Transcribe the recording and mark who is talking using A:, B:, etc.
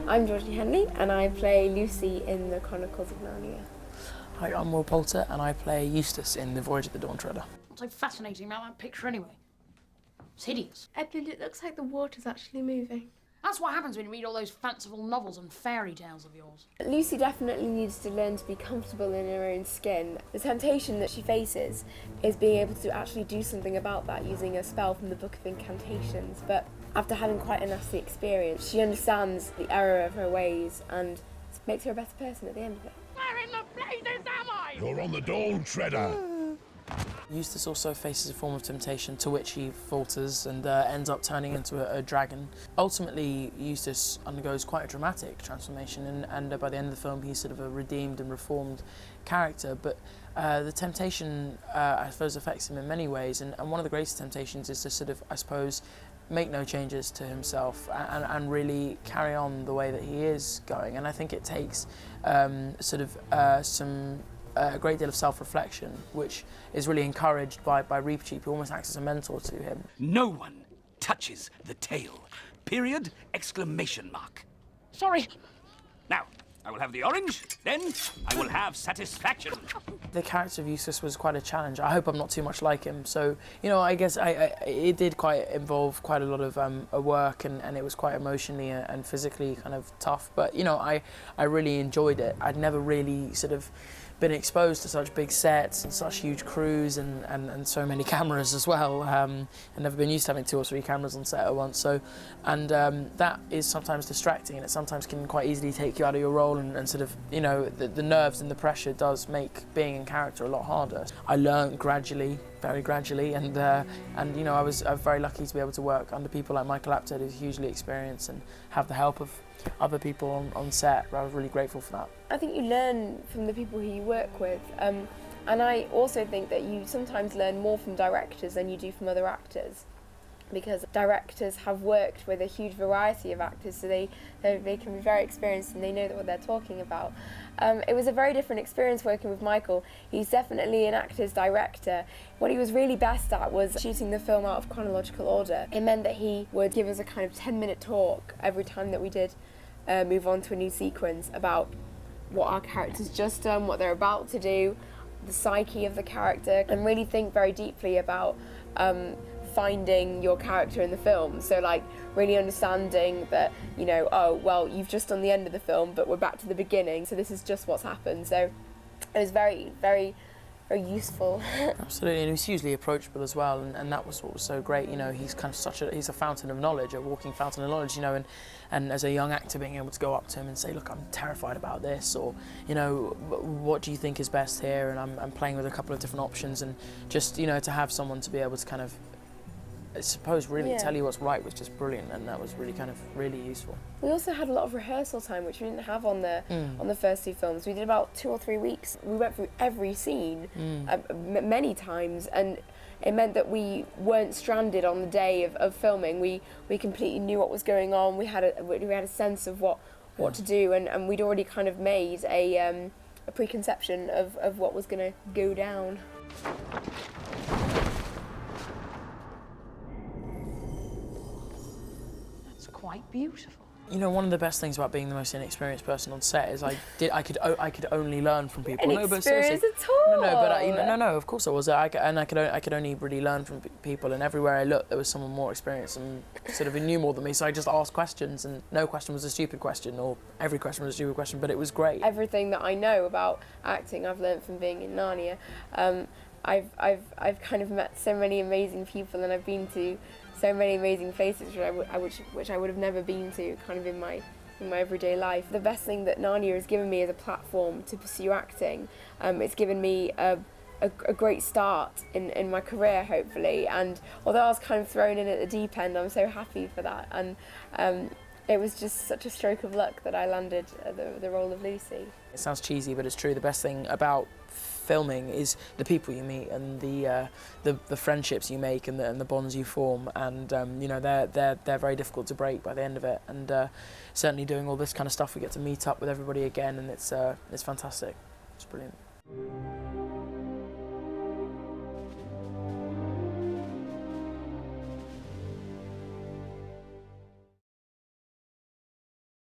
A: I'm Georgie Henley and I play Lucy in the Chronicles of Narnia.
B: Hi, I'm Michael Apted and I play Eustace in the Voyage of the Dawn Treader.
C: What's so fascinating about that picture anyway? It's hideous.
A: Edmund, it looks like the water's actually moving.
C: That's what happens when you read all those fanciful novels and fairy tales of yours.
A: Lucy definitely needs to learn to be comfortable in her own skin. The temptation that she faces is being able to actually do something about that using a spell from the Book of Incantations. But after having quite a nasty experience, she understands the error of her ways and it makes her a better person at the end of it.
C: Where in the blazes am I?
D: You're on the Dawn Treader.
B: Eustace also faces a form of temptation to which he falters and ends up turning into a dragon. Ultimately, Eustace undergoes quite a dramatic transformation and by the end of the film he's sort of a redeemed and reformed character, but the temptation I suppose affects him in many ways, and one of the greatest temptations is to sort of, I suppose, make no changes to himself and really carry on the way that he is going. And I think it takes a great deal of self-reflection, which is really encouraged by Reepicheep, who almost acts as a mentor to him.
E: No one touches the tail. Period! Exclamation mark.
C: Sorry.
E: Now, I will have the orange, then I will have satisfaction.
B: The character of Eustace was quite a challenge. I hope I'm not too much like him. So, you know, I guess it did involve quite a lot of work and it was quite emotionally and physically kind of tough. But, you know, I really enjoyed it. I'd never really sort of been exposed to such big sets and such huge crews and so many cameras as well. I've never been used to having 2 or 3 cameras on set at once. So, that is sometimes distracting, and it sometimes can quite easily take you out of your role and sort of, you know, the nerves and the pressure does make being in character a lot harder. I learned gradually, very gradually, and you know, I was very lucky to be able to work under people like Michael Apted, who's hugely experienced, and have the help of other people on set. I was really grateful for that.
A: I think you learn from the people who you work with, and I also think that you sometimes learn more from directors than you do from other actors, because directors have worked with a huge variety of actors, so they can be very experienced and they know what they're talking about. It was a very different experience working with Michael. He's definitely an actor's director. What he was really best at was shooting the film out of chronological order. It meant that he would give us a kind of 10-minute talk every time that we did move on to a new sequence about what our character's just done, what they're about to do, the psyche of the character, and really think very deeply about finding your character in the film. So like really understanding that, you know, oh well, you've just done the end of the film but we're back to the beginning, so this is just what's happened. So it was very, very, very useful.
B: Absolutely, and he was hugely approachable as well, and that was what was so great. You know, he's kind of he's a fountain of knowledge, a walking fountain of knowledge, you know, and as a young actor being able to go up to him and say, look, I'm terrified about this, or, you know, what do you think is best here, and I'm playing with a couple of different options, and just, you know, to have someone to be able to kind of, I suppose, really tell you what's right was just brilliant, and that was really really useful.
A: We also had a lot of rehearsal time, which we didn't have on the first 2 films. We did about 2 or 3 weeks. We went through every scene many times, and it meant that we weren't stranded on the day of filming. We completely knew what was going on. We had a sense of what to do, and we'd already kind of made a preconception of what was going to go down.
C: Quite beautiful.
B: You know, one of the best things about being the most inexperienced person on set is I could only learn from people.
A: No, but seriously, at all.
B: No, of course I was. I could only really learn from people, and everywhere I looked, there was someone more experienced and sort of knew more than me. So I just asked questions, and no question was a stupid question, or every question was a stupid question. But it was great.
A: Everything that I know about acting, I've learned from being in Narnia. I've kind of met so many amazing people, and I've been to so many amazing places which I would have never been to kind of in my everyday life. The best thing that Narnia has given me is a platform to pursue acting. It's given me a great start in my career, hopefully, and although I was kind of thrown in at the deep end, I'm so happy for that, and it was just such a stroke of luck that I landed the role of Lucy.
B: It sounds cheesy, but it's true. The best thing about filming is the people you meet and the friendships you make and the bonds you form, and you know, they're very difficult to break by the end of it, and certainly doing all this kind of stuff, we get to meet up with everybody again, and it's fantastic. It's brilliant.